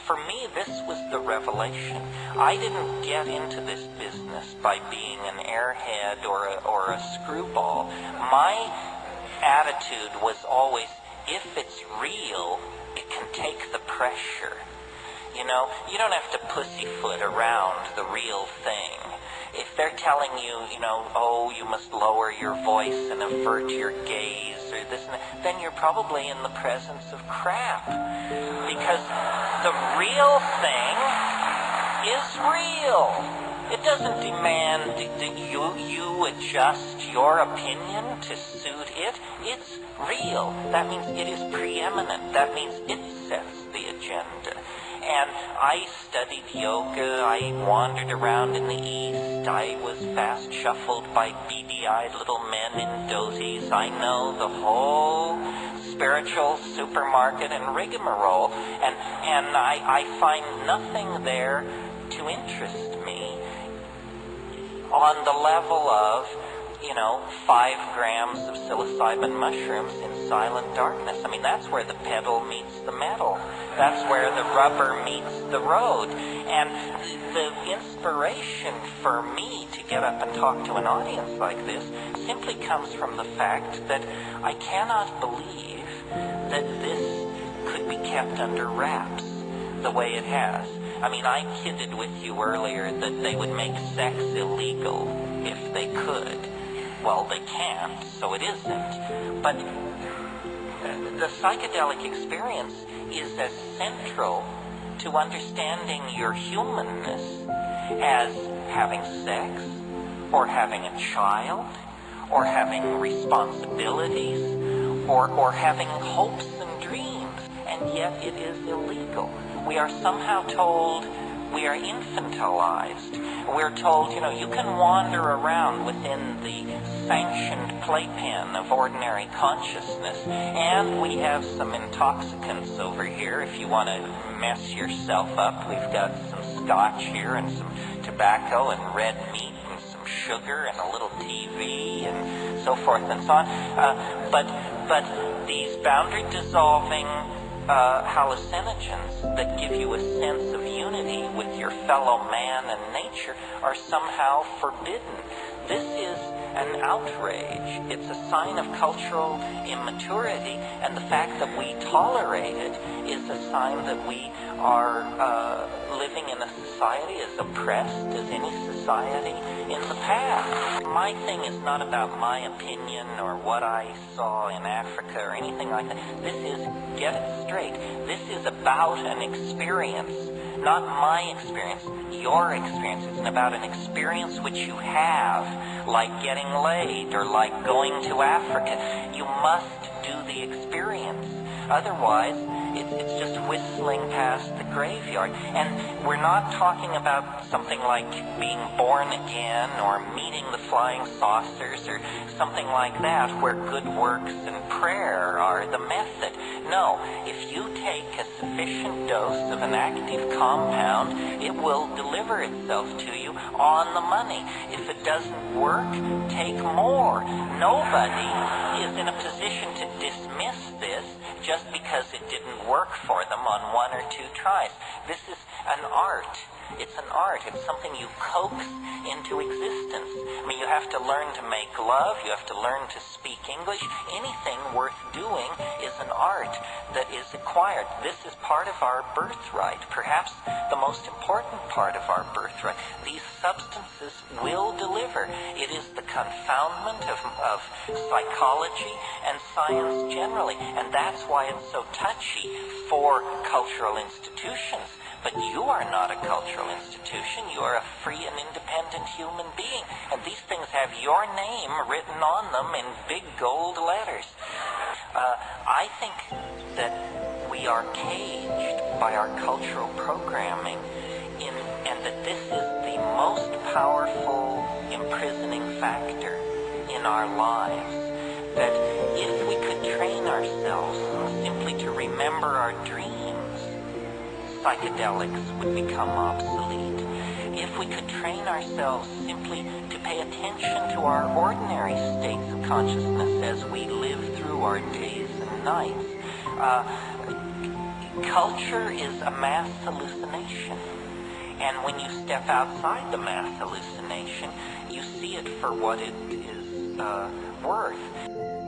for me, this was the revelation. I didn't get into this business by being an airhead or a screwball. My attitude was always, if it's real, it can take the pressure. You know, you don't have to pussyfoot around the real thing. If they're telling you, you know, oh, you must lower your voice and avert your gaze or this and that, then you're probably in the presence of crap. Because the real thing is real. It doesn't demand that you adjust your opinion to suit it. It's real. That means it is preeminent. That means it sets the agenda. And I studied yoga, I wandered around in the East, I was fast shuffled by beady-eyed little men in dhoties. I know the whole spiritual supermarket and rigmarole, and I find nothing there to interest me on the level of, 5 grams of psilocybin mushrooms in silent darkness. I mean, that's where the pedal meets the metal. That's where the rubber meets the road. And the inspiration for me to get up and talk to an audience like this simply comes from the fact that I cannot believe that this could be kept under wraps the way it has. I mean, I kidded with you earlier that they would make sex illegal if they could. Well, they can't, so it isn't. But the psychedelic experience is as central to understanding your humanness as having sex, or having a child, or having responsibilities, or having hopes and dreams, and yet it is illegal. We are somehow told we are infantilized. We're told, you can wander around within the sanctioned playpen of ordinary consciousness, and we have some intoxicants over here if you want to mess yourself up. We've got some scotch here and some tobacco and red meat and some sugar and a little TV and so forth and so on. But these boundary-dissolving hallucinogens that give you a sense of unity with your fellow man and nature are somehow forbidden. This is an outrage. It's a sign of cultural immaturity, and the fact that we tolerate it is a sign that we are living in a society as oppressed as any society in the past. My thing is not about my opinion or what I saw in Africa or anything like that. This is, get it straight, this is about an experience, not my experience, your experience. It's about an experience which you have, like getting laid or like going to Africa. You must do the experience. Otherwise, it's just whistling past the graveyard. And we're not talking about something like being born again or meeting the flying saucers or something like that where good works and prayer are the method. No, if you take a sufficient dose of an active compound, it will deliver itself to you on the money. If it doesn't work, take more. Nobody is in a position to dismiss this just because it didn't work for them on 1 or 2 tries. This is an art. It's an art. It's something you coax into existence. I mean, you have to learn to make love. You have to learn to speak English. Anything worth doing is an art that is acquired. This is part of our birthright, perhaps the most important part of our birthright. These substances will deliver. It is the confoundment of psychology and science generally, and that's why it's so touchy for cultural institutions. But you are not a cultural institution. You are a free and independent human being. And these things have your name written on them in big gold letters. I think that we are caged by our cultural programming, and that this is the most powerful imprisoning factor in our lives. That if we could train ourselves simply to remember our dreams, psychedelics would become obsolete. If we could train ourselves simply to pay attention to our ordinary states of consciousness as we live through our days and nights, culture is a mass hallucination. And when you step outside the mass hallucination, you see it for what it is worth.